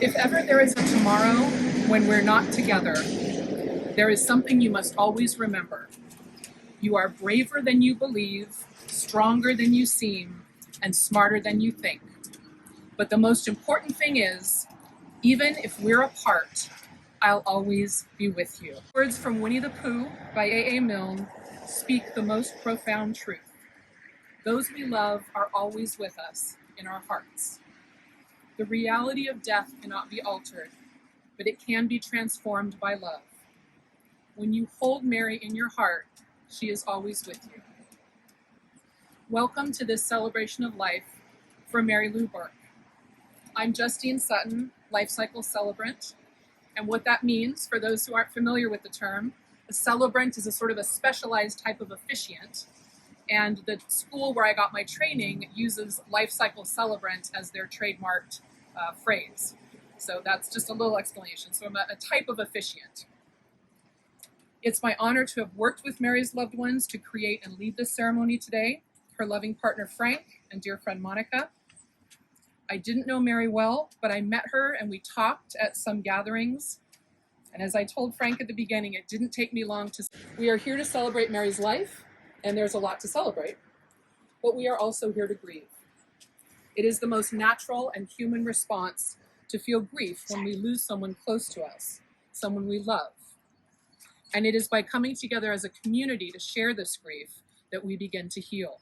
If ever there is a tomorrow when we're not together, there is something you must always remember. You are braver than you believe, stronger than you seem, and smarter than you think. But the most important thing is, even if we're apart, I'll always be with you. Words from Winnie the Pooh by A.A. Milne speak the most profound truth. Those we love are always with us in our hearts. The reality of death cannot be altered, but it can be transformed by love. When you hold Mary in your heart, she is always with you. Welcome to this celebration of life for MaryLou Burke. I'm Justine Sutton, Life Cycle Celebrant, and what that means, for those who aren't familiar with the term, a celebrant is a sort of a specialized type of officiant, and the school where I got my training uses Life Cycle Celebrant as their trademarked phrase. So that's just a little explanation. So I'm a type of officiant. It's my honor to have worked with Mary's loved ones to create and lead this ceremony today, her loving partner Frank and dear friend Monica. I didn't know Mary well, but I met her and we talked at some gatherings. And as I told Frank at the beginning, it didn't take me long to... We are here to celebrate Mary's life, and there's a lot to celebrate, but we are also here to grieve. It is the most natural and human response to feel grief when we lose someone close to us, someone we love. And it is by coming together as a community to share this grief that we begin to heal.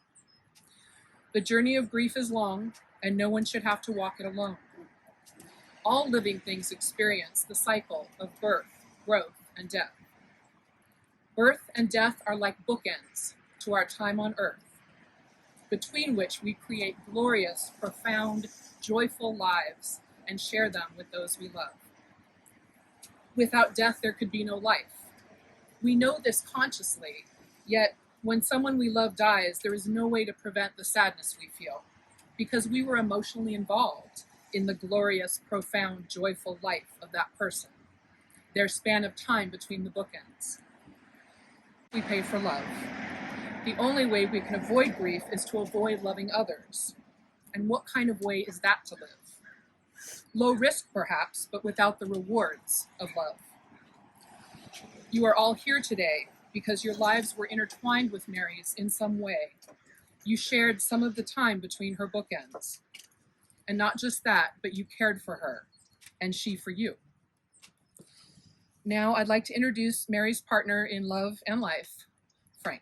The journey of grief is long, and no one should have to walk it alone. All living things experience the cycle of birth, growth, and death. Birth and death are like bookends to our time on earth, between which we create glorious, profound, joyful lives and share them with those we love. Without death, there could be no life. We know this consciously, yet when someone we love dies, there is no way to prevent the sadness we feel, because we were emotionally involved in the glorious, profound, joyful life of that person, their span of time between the bookends. We pay for love. The only way we can avoid grief is to avoid loving others. And what kind of way is that to live? Low risk, perhaps, but without the rewards of love. You are all here today because your lives were intertwined with Mary's in some way. You shared some of the time between her bookends. And not just that, but you cared for her, and she for you. Now I'd like to introduce Mary's partner in love and life, Frank.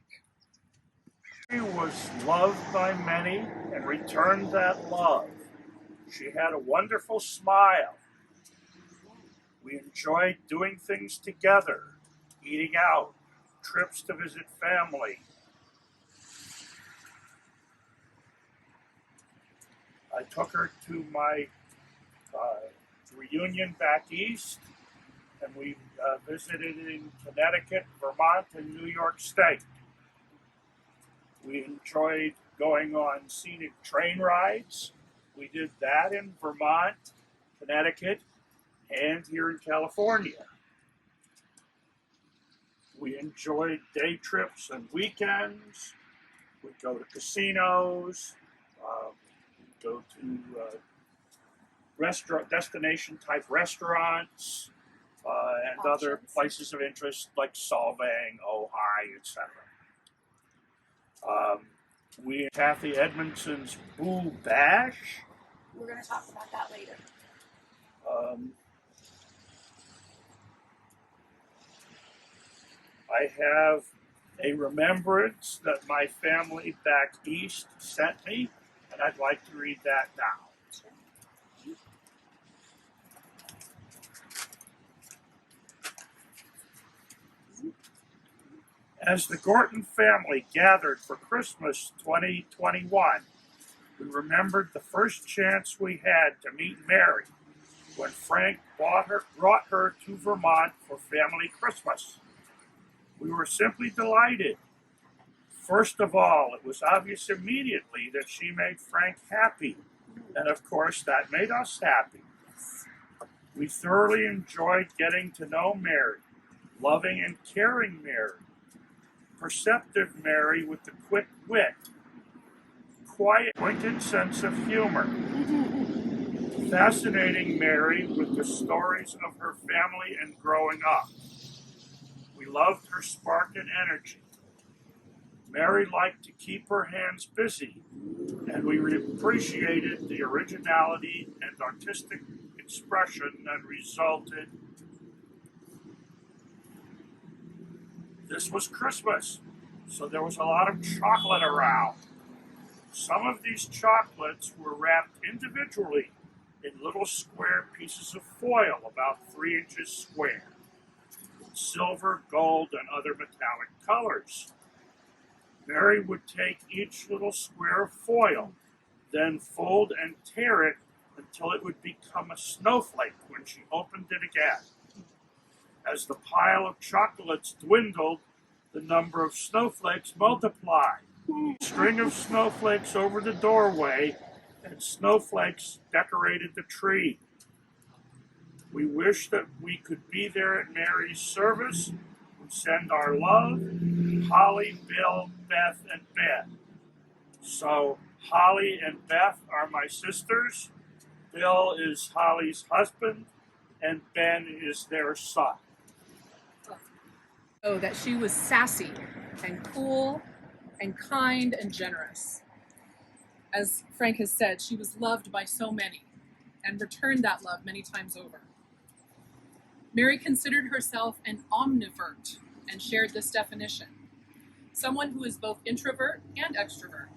She was loved by many and returned that love. She had a wonderful smile. We enjoyed doing things together, eating out, trips to visit family. I took her to my reunion back east, and we visited in Connecticut, Vermont, and New York State. We enjoyed going on scenic train rides. We did that in Vermont, Connecticut, and here in California. We enjoyed day trips and weekends. We'd go to casinos, go to destination-type restaurants, and other places of interest like Solvang, Ojai, etc. We Kathy Edmondson's Boo Bash. We're going to talk about that later. I have a remembrance that my family back east sent me, and I'd like to read that now. As the Gorton family gathered for Christmas 2021, we remembered the first chance we had to meet Mary when Frank brought her to Vermont for family Christmas. We were simply delighted. First of all, it was obvious immediately that she made Frank happy, and of course that made us happy. We thoroughly enjoyed getting to know Mary, loving and caring Mary, perceptive Mary with the quick wit, quiet, pointed sense of humor, fascinating Mary with the stories of her family and growing up. We loved her spark and energy. Mary liked to keep her hands busy, and we appreciated the originality and artistic expression that resulted. This was Christmas, so there was a lot of chocolate around. Some of these chocolates were wrapped individually in little square pieces of foil about 3 inches square, silver, gold, and other metallic colors. Mary would take each little square of foil, then fold and tear it until it would become a snowflake when she opened it again. As the pile of chocolates dwindled, the number of snowflakes multiplied. A string of snowflakes over the doorway, and snowflakes decorated the tree. We wish that we could be there at Mary's service. We send our love, Holly, Bill, Beth, and Ben. So Holly and Beth are my sisters. Bill is Holly's husband, and Ben is their son. Oh, that she was sassy and cool and kind and generous. As Frank has said, she was loved by so many and returned that love many times over. Mary considered herself an omnivert and shared this definition. Someone who is both introvert and extrovert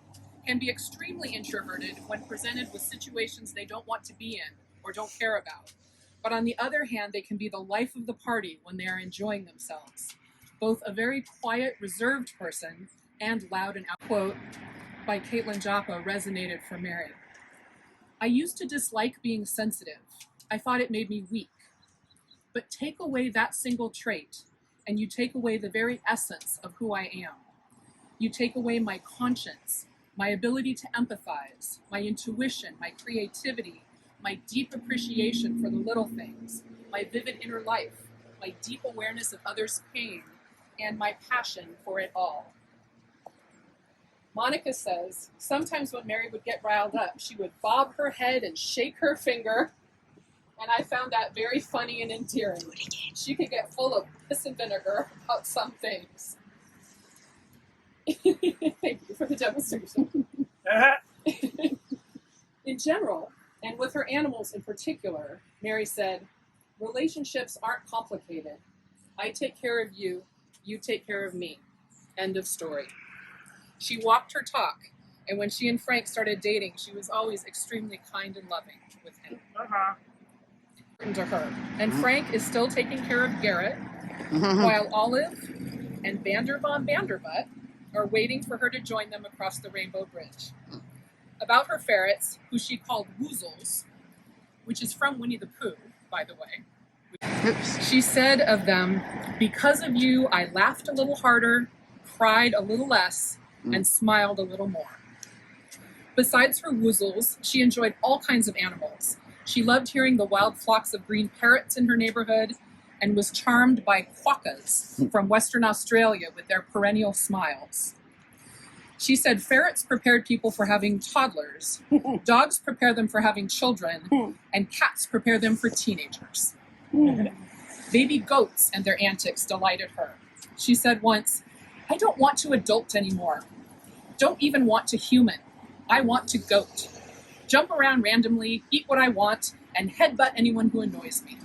can be extremely introverted when presented with situations they don't want to be in or don't care about. But on the other hand, they can be the life of the party when they are enjoying themselves. Both a very quiet, reserved person and loud and out. Quote by Caitlin Joppa resonated for Mary. I used to dislike being sensitive. I thought it made me weak. But take away that single trait, and you take away the very essence of who I am. You take away my conscience, my ability to empathize, my intuition, my creativity, my deep appreciation for the little things, my vivid inner life, my deep awareness of others' pain, and my passion for it all. Monica says, sometimes when Mary would get riled up, she would bob her head and shake her finger, and I found that very funny and endearing. She could get full of piss and vinegar about some things. Thank you for the demonstration. In general, and with her animals in particular, Mary said, relationships aren't complicated. I take care of you, you take care of me. End of story. She walked her talk, and when she and Frank started dating, she was always extremely kind and loving with him. To her. And Frank is still taking care of Garrett, while Olive and Vander von Vanderbutt are waiting for her to join them across the Rainbow Bridge. About her ferrets, who she called Woozles, which is from Winnie the Pooh, by the way. Oops. She said of them, because of you, I laughed a little harder, cried a little less, and smiled a little more. Besides her Woozles, she enjoyed all kinds of animals. She loved hearing the wild flocks of green parrots in her neighborhood and was charmed by quokkas from Western Australia with their perennial smiles. She said ferrets prepared people for having toddlers, dogs prepare them for having children, and cats prepare them for teenagers. Baby goats and their antics delighted her. She said once, I don't want to adult anymore. Don't even want to human. I want to goat. Jump around randomly, eat what I want, and headbutt anyone who annoys me.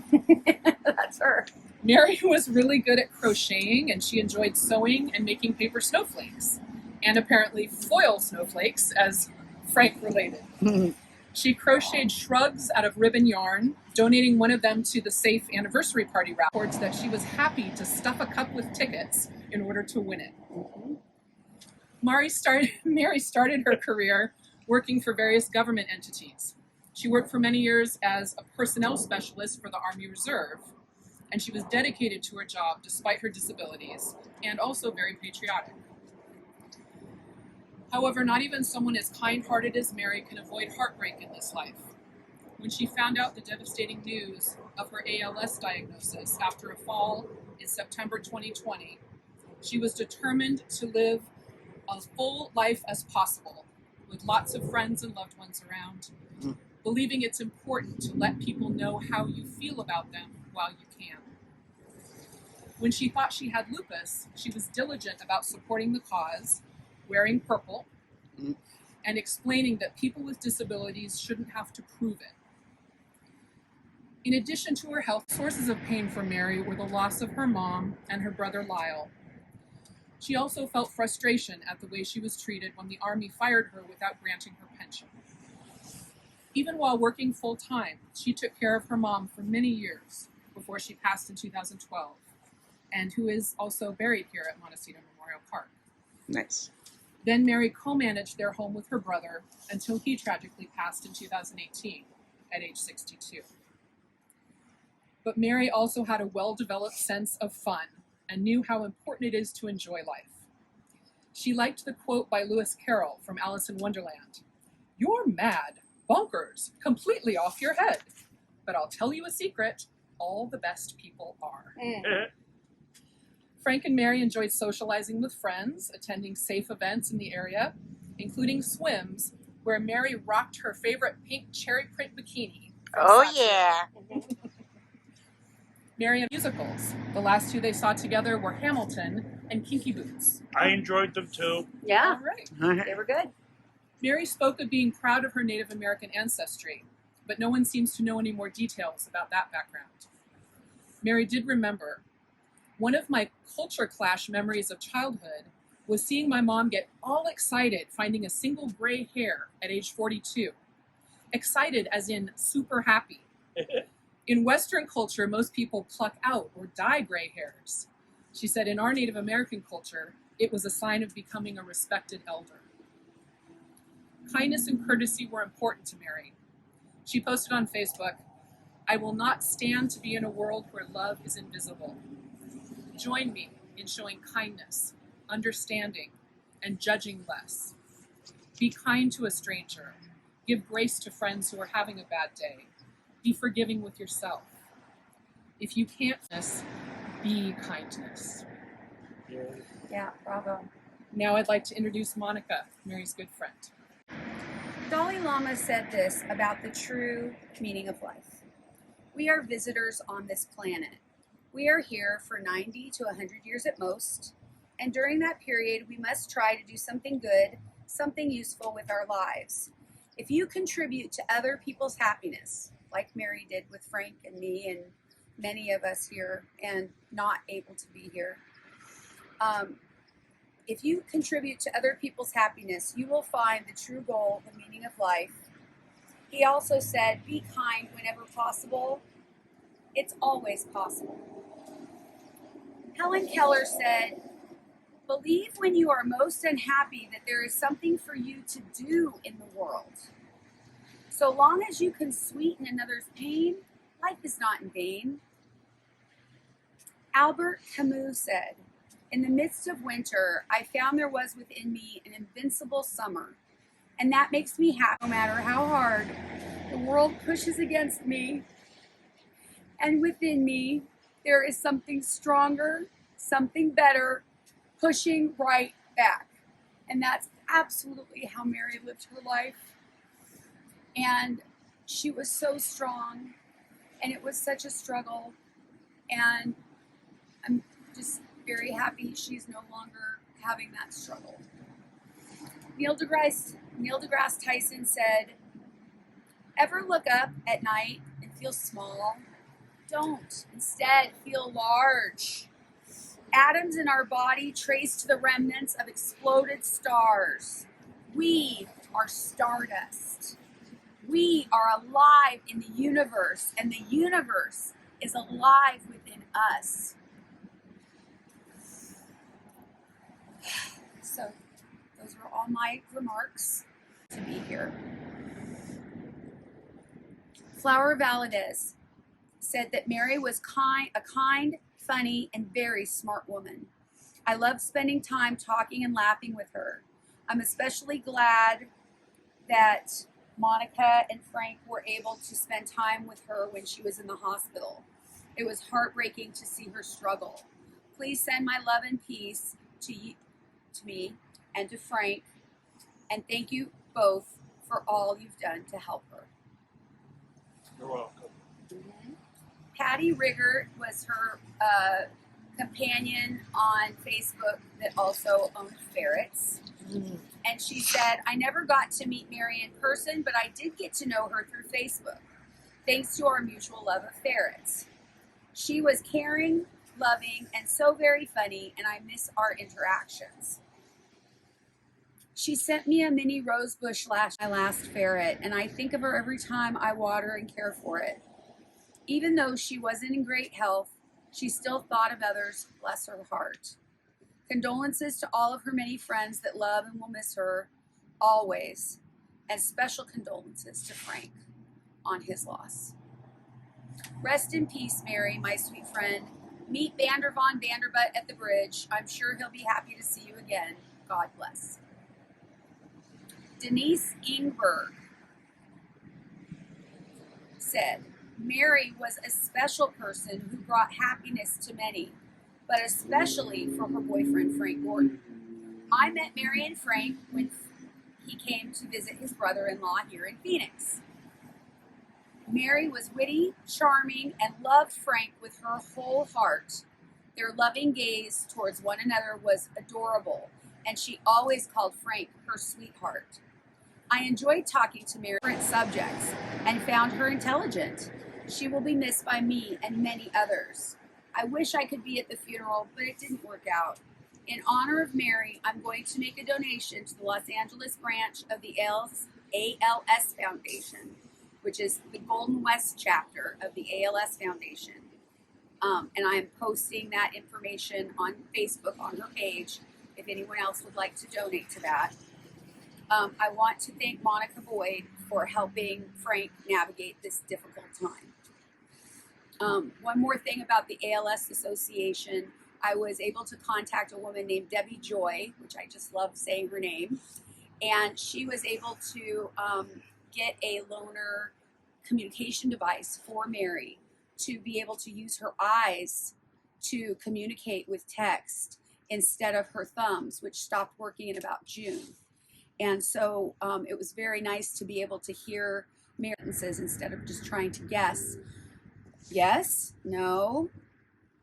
That's her. Mary was really good at crocheting, and she enjoyed sewing and making paper snowflakes, and apparently foil snowflakes, as Frank related. She crocheted shrugs out of ribbon yarn, donating one of them to the Safe Anniversary Party wrap. Reports that she was happy to stuff a cup with tickets in order to win it. Mary started her career working for various government entities. She worked for many years as a personnel specialist for the Army Reserve, and she was dedicated to her job despite her disabilities, and also very patriotic. However, not even someone as kind-hearted as Mary can avoid heartbreak in this life. When she found out the devastating news of her ALS diagnosis after a fall in September 2020, she was determined to live a full life as possible, with lots of friends and loved ones around. believing it's important to let people know how you feel about them while you can. When she thought she had lupus, she was diligent about supporting the cause, wearing purple, and explaining that people with disabilities shouldn't have to prove it. In addition to her health, sources of pain for Mary were the loss of her mom and her brother Lyle. She also felt frustration at the way she was treated when the Army fired her without granting her pension. Even while working full-time, she took care of her mom for many years before she passed in 2012, and who is also buried here at Montecito Memorial Park. Nice. Then Mary co-managed their home with her brother until he tragically passed in 2018 at age 62. But Mary also had a well-developed sense of fun and knew how important it is to enjoy life. She liked the quote by Lewis Carroll from Alice in Wonderland, "You're mad, bonkers, completely off your head. But I'll tell you a secret, all the best people are." Frank and Mary enjoyed socializing with friends, attending safe events in the area, including swims, where Mary rocked her favorite pink cherry print bikini. Oh, yeah. Mary and musicals. The last two they saw together were Hamilton and Kinky Boots. I enjoyed them too. Yeah, All right. they were good. Mary spoke of being proud of her Native American ancestry, but no one seems to know any more details about that background. Mary did remember, "One of my culture clash memories of childhood was seeing my mom get all excited finding a single gray hair at age 42. Excited as in super happy. In Western culture, most people pluck out or dye gray hairs. She said in our Native American culture, it was a sign of becoming a respected elder." Kindness and courtesy were important to Mary. She posted on Facebook, "I will not stand to be in a world where love is invisible. Join me in showing kindness, understanding, and judging less. Be kind to a stranger. Give grace to friends who are having a bad day. Be forgiving with yourself. If you can't be kindness." Yeah, bravo. Now I'd like to introduce Monica, Mary's good friend. Dalai Lama said this about the true meaning of life. We are visitors on this planet. We are here for 90 to 100 years at most, and during that period, we must try to do something good, something useful with our lives. If you contribute to other people's happiness, like Mary did with Frank and me and many of us here and not able to be here, if you contribute to other people's happiness, you will find the true goal, the meaning of life. He also said, be kind whenever possible. It's always possible. Helen Keller said, believe when you are most unhappy that there is something for you to do in the world. So long as you can sweeten another's pain, life is not in vain. Albert Camus said, in the midst of winter, I found there was within me an invincible summer, and that makes me happy no matter how hard the world pushes against me. And within me, there is something stronger, something better, pushing right back. And that's absolutely how Mary lived her life. And she was so strong, and it was such a struggle. And I'm just very happy she's no longer having that struggle. Neil deGrasse Tyson said, ever look up at night and feel small? Don't. Instead, feel large. Atoms in our body trace to the remnants of exploded stars. We are stardust. We are alive in the universe, and the universe is alive within us. So, those were all my remarks to be here. Flower Valadez said that Mary was a kind, funny, and very smart woman. I loved spending time talking and laughing with her. I'm especially glad that Monica and Frank were able to spend time with her when she was in the hospital. It was heartbreaking to see her struggle. Please send my love and peace to me and to Frank, and thank you both for all you've done to help her. You're welcome. Patty Riggert was her companion on Facebook that also owned ferrets. And she said, I never got to meet Mary in person, but I did get to know her through Facebook, thanks to our mutual love of ferrets. She was caring, loving, and so very funny, and I miss our interactions. She sent me a mini rose bush my last ferret, and I think of her every time I water and care for it. Even though she wasn't in great health, she still thought of others, bless her heart. Condolences to all of her many friends that love and will miss her always, and special condolences to Frank on his loss. Rest in peace, Mary, my sweet friend. Meet Vander Von Vanderbutt at the bridge. I'm sure he'll be happy to see you again. God bless. Denise Ingberg said, Mary was a special person who brought happiness to many, but especially for her boyfriend, Frank Gorton. I met Mary and Frank when he came to visit his brother-in-law here in Phoenix. Mary was witty, charming, and loved Frank with her whole heart. Their loving gaze towards one another was adorable, and she always called Frank her sweetheart. I enjoyed talking to Mary on different subjects and found her intelligent. She will be missed by me and many others. I wish I could be at the funeral, but it didn't work out. In honor of Mary, I'm going to make a donation to the Los Angeles branch of the ALS Foundation, which is the Golden West chapter of the ALS Foundation. And I'm posting that information on Facebook on her page if anyone else would like to donate to that. I want to thank Monica Boyd for helping Frank navigate this difficult time. One more thing about the ALS Association, I was able to contact a woman named Debbie Joy, which I just love saying her name, and she was able to get a loaner communication device for Mary to be able to use her eyes to communicate with text instead of her thumbs, which stopped working in about June. And so it was very nice to be able to hear Mary's sentences instead of just trying to guess. Yes, no,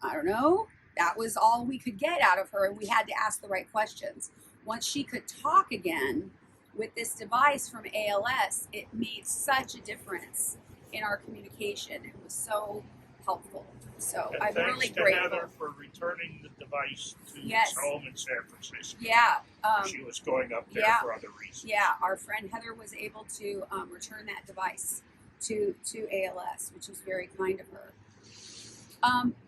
I don't know. That was all we could get out of her, and we had to ask the right questions. Once she could talk again with this device from ALS, it made such a difference in our communication. It was so helpful. So And I'm thanks really to grateful. Heather for returning the device to Yes. its home in San Francisco. Yeah. She was going up there yeah. for other reasons. Yeah, our friend Heather was able to return that device to ALS, which was very kind of her.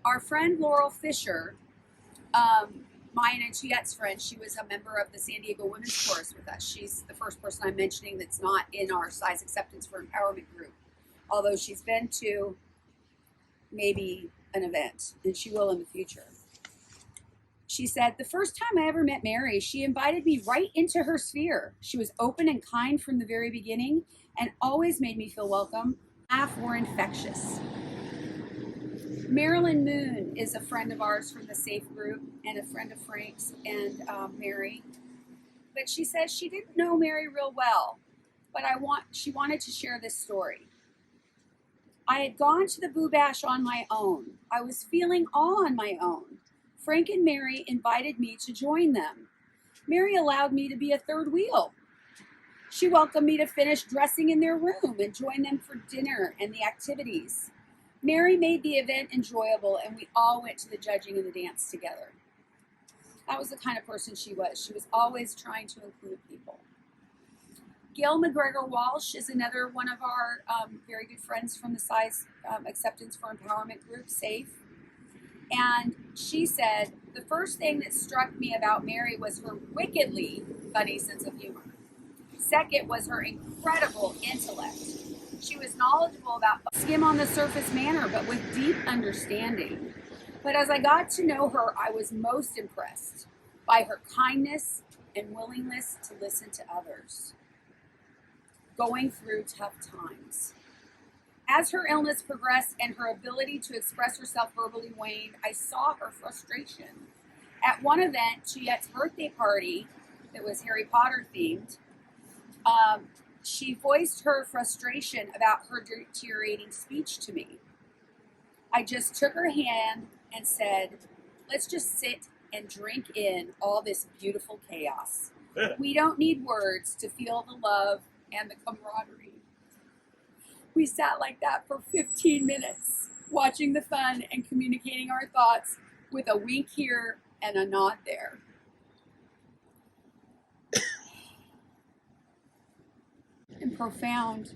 Our friend Laurel Fisher, mine and Tuyet's friend, she was a member of the San Diego Women's Chorus with us. She's the first person I'm mentioning that's not in our size acceptance for empowerment group, although she's been to maybe an event, and she will in the future. She said, the first time I ever met Mary, she invited me right into her sphere. She was open and kind from the very beginning and always made me feel welcome. Laugh were infectious. Marilyn Moon is a friend of ours from the SAFE group and a friend of Frank's and Mary. But she says she didn't know Mary real well, but she wanted to share this story. I had gone to the Boo Bash on my own. I was feeling all on my own. Frank and Mary invited me to join them. Mary allowed me to be a third wheel. She welcomed me to finish dressing in their room and join them for dinner and the activities. Mary made the event enjoyable, and we all went to the judging and the dance together. That was the kind of person she was. She was always trying to include people. Gail McGregor Walsh is another one of our very good friends from the size acceptance for empowerment group, SAFE. And she said, the first thing that struck me about Mary was her wickedly funny sense of humor. Second was her incredible intellect. She was knowledgeable about skim on the surface manner, but with deep understanding. But as I got to know her, I was most impressed by her kindness and willingness to listen to others, going through tough times. As her illness progressed and her ability to express herself verbally waned, I saw her frustration. At one event, Tuyet's birthday party that was Harry Potter themed, she voiced her frustration about her deteriorating speech to me. I just took her hand and said, let's just sit and drink in all this beautiful chaos. We don't need words to feel the love and the camaraderie. We sat like that for 15 minutes, watching the fun and communicating our thoughts with a wink here and a nod there. And profound.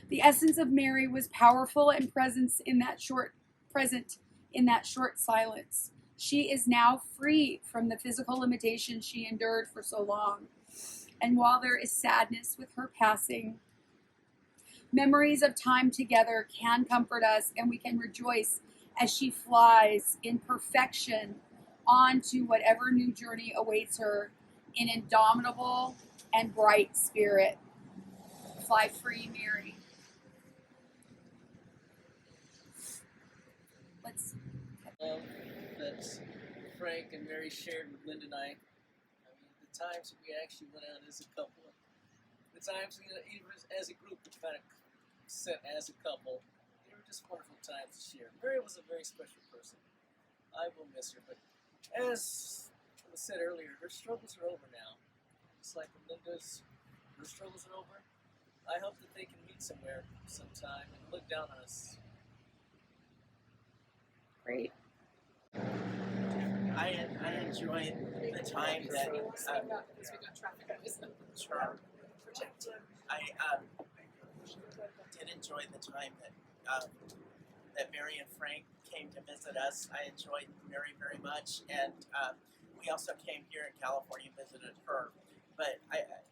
The essence of Mary was powerful and present in that short silence. She is now free from the physical limitations she endured for so long. And while there is sadness with her passing, memories of time together can comfort us, and we can rejoice as she flies in perfection on to whatever new journey awaits her in indomitable and bright spirit. Fly free, Mary. Let's. Love that Frank and Mary shared with Linda and I. I mean, the times we actually went out as a couple, the times, you know, even as a group, we kind of set as a couple. They were just wonderful times to share. Mary was a very special person. I will miss her, but as was said earlier, her struggles are over now. Just like Linda's, her struggles are over. I hope that they can meet somewhere sometime and look down on us. Great. I enjoyed the time that sure. I did enjoy the time that Mary and Frank came to visit us. I enjoyed Mary very much, and we also came here in California and visited her. But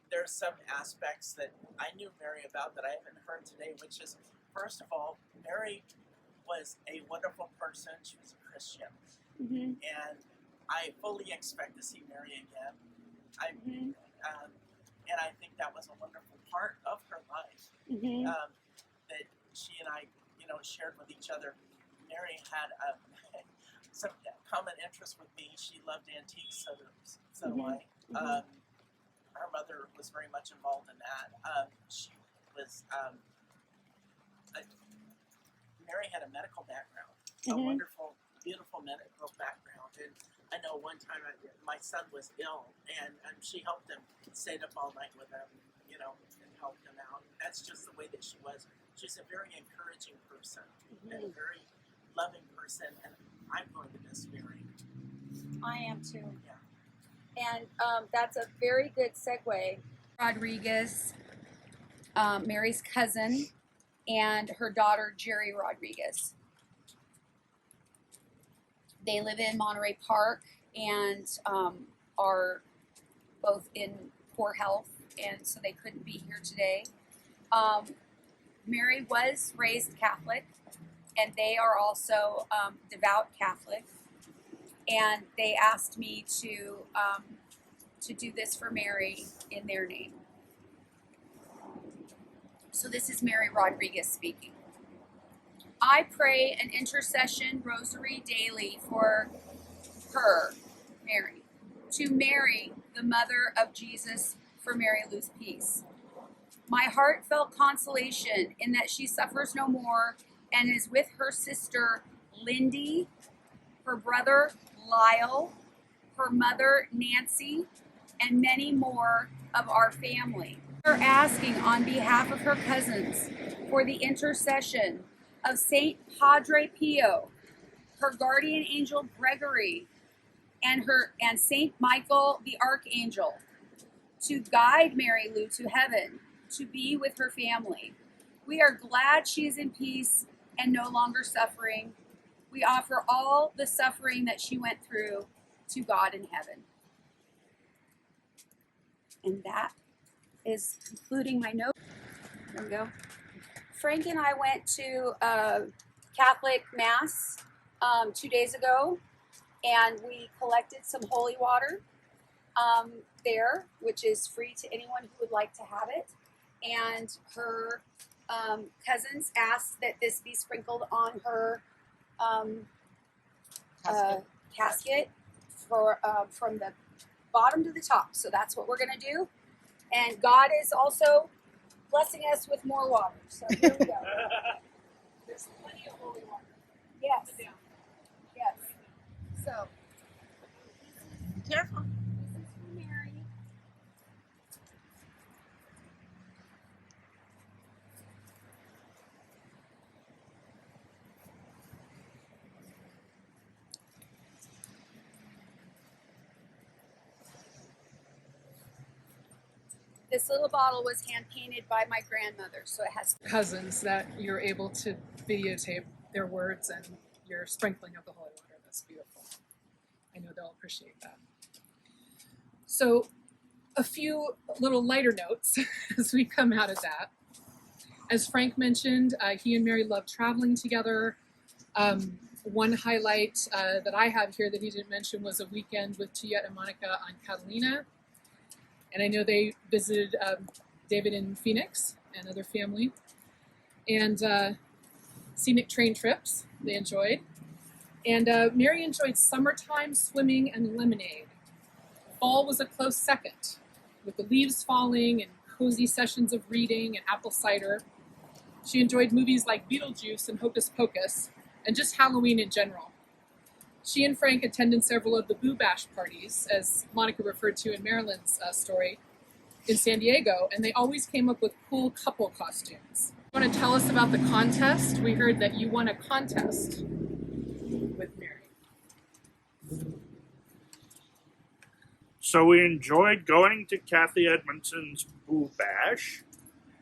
there are some aspects that I knew Mary about that I haven't heard today, which is, first of all, Mary was a wonderful person. She was a Christian. Mm-hmm. And I fully expect to see Mary again. Mm-hmm. And I think that was a wonderful part of her life, Mm-hmm. that she and I, shared with each other. Mary had some common interest with me. She loved antiques, so do I. Her mother was very much involved in that. She was, Mary had a medical background, a wonderful, beautiful medical background. And I know one time my son was ill, and she helped him, stayed up all night with him, and helped him out. That's just the way that she was. She's a very encouraging person and a very loving person, and I'm going to miss Mary. I am too. Yeah. And that's a very good segue. Rodriguez, Mary's cousin, and her daughter, Jerry Rodriguez. They live in Monterey Park and are both in poor health, and so they couldn't be here today. Mary was raised Catholic, and they are also devout Catholic. And they asked me to do this for Mary in their name. So this is Mary Rodriguez speaking. I pray an intercession rosary daily for her, Mary, to Mary, the mother of Jesus, for MaryLou's peace. My heartfelt consolation in that she suffers no more and is with her sister Lindy, her brother Lyle, her mother Nancy, and many more of our family. We're asking on behalf of her cousins for the intercession of Saint Padre Pio, her guardian angel Gregory, and Saint Michael the Archangel, to guide MaryLou to heaven, to be with her family. We are glad she is in peace and no longer suffering. We offer all the suffering that she went through to God in heaven. And that is concluding my note. There we go. Frank and I went to a Catholic Mass 2 days ago, and we collected some holy water there, which is free to anyone who would like to have it. And her cousins asked that this be sprinkled on her casket from the bottom to the top. So that's what we're going to do. And God is also blessing us with more water. So here we go. There's plenty of holy water. Yes. Yes. So, Careful. this is for Mary. This little bottle was hand painted by my grandmother, so it has Cousins that you're able to videotape their words and your sprinkling of the holy water. That's beautiful. I know they'll appreciate that. So, a few little lighter notes as we come out of that. As Frank mentioned, he and Mary love traveling together. One highlight that I have here that he didn't mention was a weekend with Tuyet and Monica on Catalina. And I know they visited David in Phoenix and other family. And scenic train trips they enjoyed. And Mary enjoyed summertime swimming and lemonade. Fall was a close second, with the leaves falling and cozy sessions of reading and apple cider. She enjoyed movies like Beetlejuice and Hocus Pocus, and just Halloween in general. She and Frank attended several of the Boo Bash parties, as Monica referred to in Marilyn's story, in San Diego, and they always came up with cool couple costumes. You want to tell us about the contest? We heard that you won a contest with Mary. So we enjoyed going to Kathy Edmondson's Boo Bash,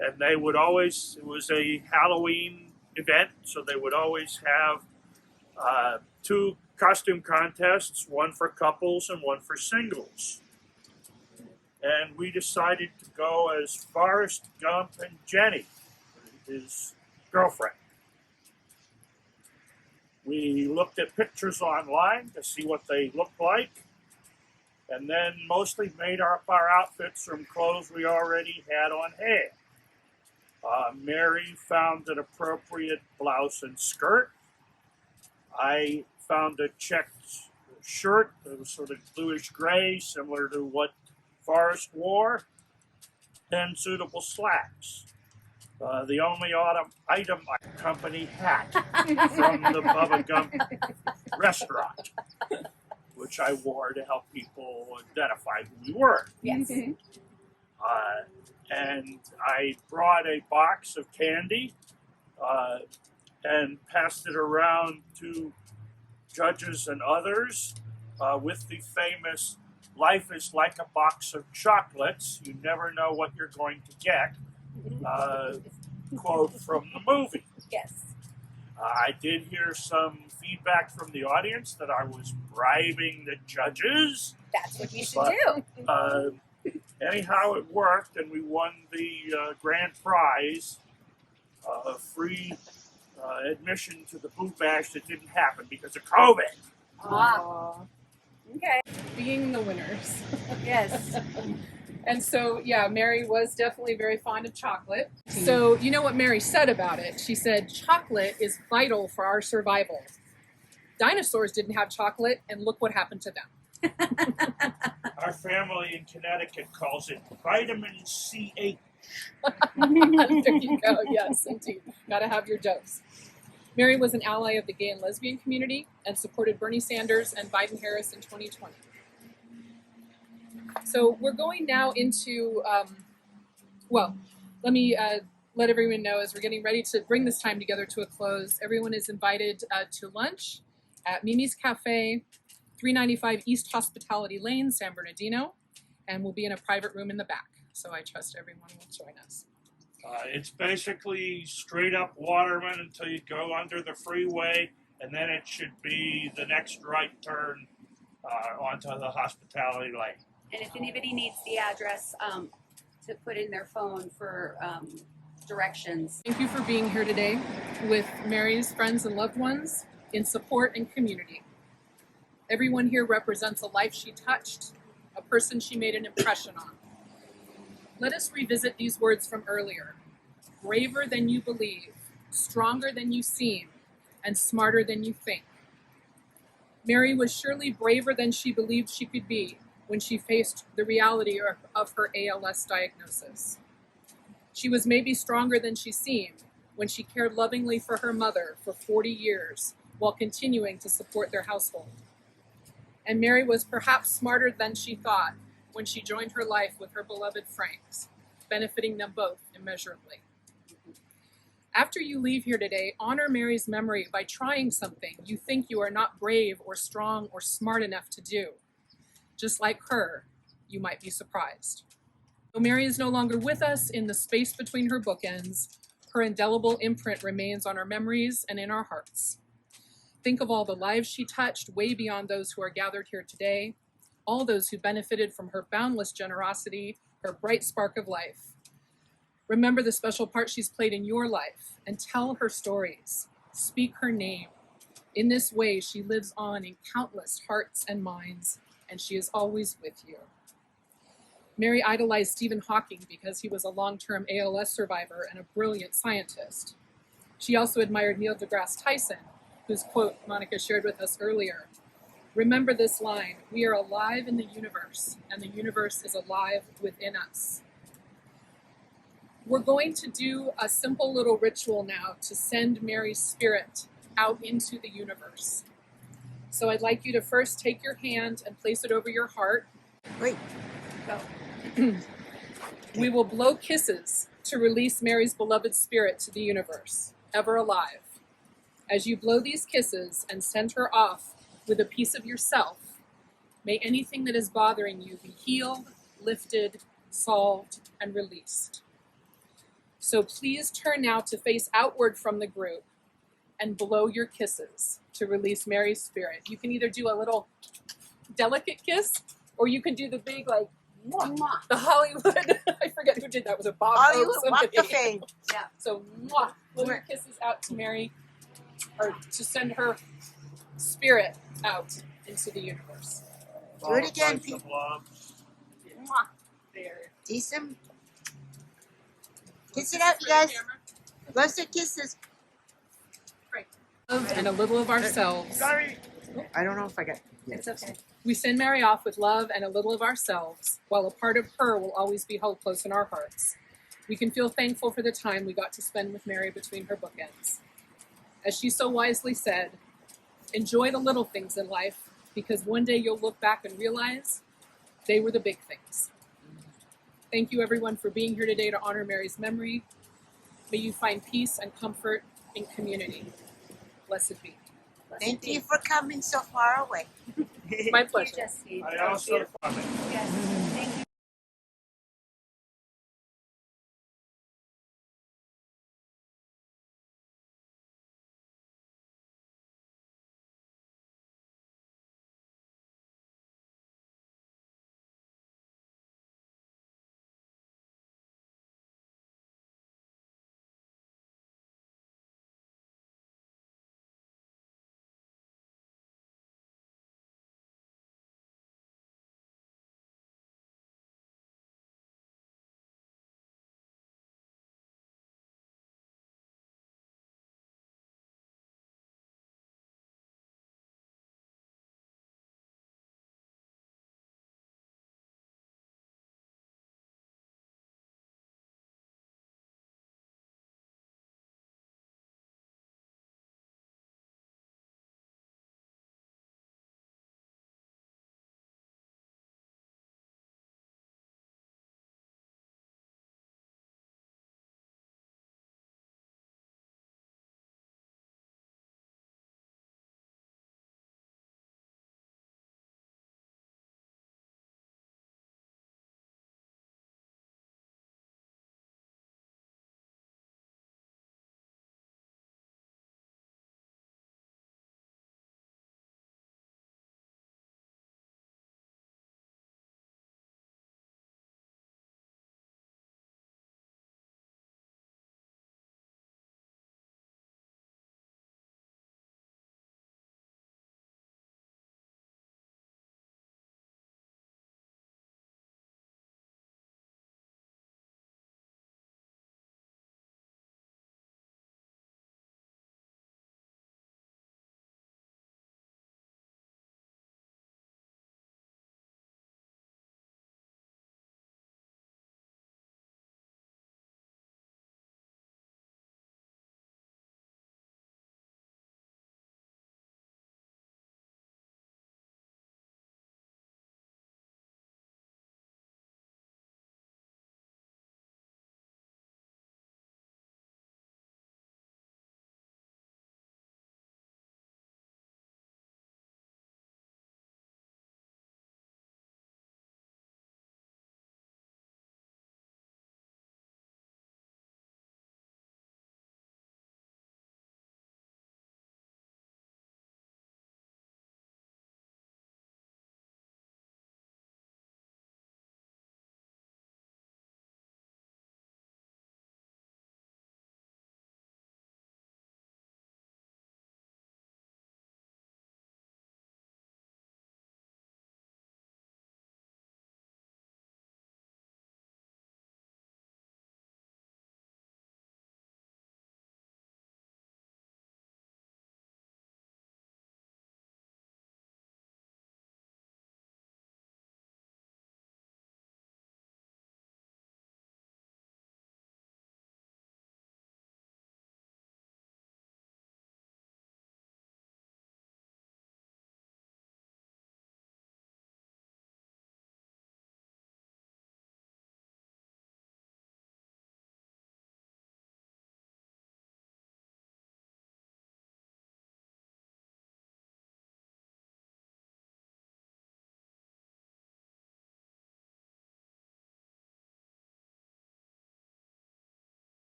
and they would always, it was a Halloween event, so they would always have two costume contests, one for couples and one for singles. And we decided to go as Forrest Gump and Jenny, his girlfriend. We looked at pictures online to see what they looked like, and then mostly made up our outfits from clothes we already had on hand. Mary found an appropriate blouse and skirt. I found a checked shirt that was sort of bluish gray, similar to what Forrest wore, and suitable slacks. The only item, a company hat from the Bubba Gump restaurant, which I wore to help people identify who we were. yes. And I brought a box of candy and passed it around to judges and others with the famous "Life is like a box of chocolates. You never know what you're going to get" quote from the movie. Yes. I did hear some feedback from the audience that I was bribing the judges. That's what you should But, do. Anyhow, it worked, and we won the grand prize, free admission to the Boo Bash that didn't happen because of COVID. Ah. Okay. Being the winners. Yes. And so, yeah, Mary was definitely very fond of chocolate. So, you know what Mary said about it? She said, chocolate is vital for our survival. Dinosaurs didn't have chocolate, and look what happened to them. Our family in Connecticut calls it vitamin C8. There you go. Yes, indeed. Got to have your dose. Mary was an ally of the gay and lesbian community and supported Bernie Sanders and Biden-Harris in 2020. So we're going now into, let me let everyone know as we're getting ready to bring this time together to a close, everyone is invited to lunch at Mimi's Cafe, 395 East Hospitality Lane, San Bernardino, and we'll be in a private room in the back. So I trust everyone will join us. It's basically straight up Waterman until you go under the freeway, and then it should be the next right turn onto the hospitality lane. And if anybody needs the address to put in their phone for directions. Thank you for being here today with Mary's friends and loved ones in support and community. Everyone here represents a life she touched, a person she made an impression on. Let us revisit these words from earlier. Braver than you believe, stronger than you seem, and smarter than you think. Mary was surely braver than she believed she could be when she faced the reality of her ALS diagnosis. She was maybe stronger than she seemed when she cared lovingly for her mother for 40 years while continuing to support their household. And Mary was perhaps smarter than she thought when she joined her life with her beloved Franks, benefiting them both immeasurably. After you leave here today, honor Mary's memory by trying something you think you are not brave or strong or smart enough to do. Just like her, you might be surprised. Though Mary is no longer with us in the space between her bookends, her indelible imprint remains on our memories and in our hearts. Think of all the lives she touched way beyond those who are gathered here today, all those who benefited from her boundless generosity, her bright spark of life. Remember the special part she's played in your life and tell her stories. Speak her name. In this way, she lives on in countless hearts and minds, and she is always with you. Mary idolized Stephen Hawking because he was a long-term ALS survivor and a brilliant scientist. She also admired Neil deGrasse Tyson, whose quote Monica shared with us earlier. Remember this line, we are alive in the universe, and the universe is alive within us. We're going to do a simple little ritual now to send Mary's spirit out into the universe. So I'd like you to first take your hand and place it over your heart. Wait. Go. We will blow kisses to release Mary's beloved spirit to the universe, ever alive. As you blow these kisses and send her off with a piece of yourself, may anything that is bothering you be healed, lifted, solved, and released. So please turn now to face outward from the group and blow your kisses to release Mary's spirit. You can either do a little delicate kiss, or you can do the big, like, mwah, the Hollywood. I forget who did that. Was it Bob? Hollywood, Hope, walk somebody? the fame. Yeah. So mwah, blow your kisses out to Mary, or to send her spirit out into the universe. Do it again, Some people. love. Mwah. There. Decent. Kiss it out, you guys. Bless the kisses. Love and a little of ourselves. Sorry. I don't know if I got. It's okay. We send Mary off with love and a little of ourselves, while a part of her will always be held close in our hearts. We can feel thankful for the time we got to spend with Mary between her bookends. As she so wisely said, enjoy the little things in life, because one day you'll look back and realize they were the big things. Thank you, everyone, for being here today to honor Mary's memory. May you find peace and comfort in community. Blessed be. Thank you for coming so far away. My pleasure. Justine. I also love it. Yes.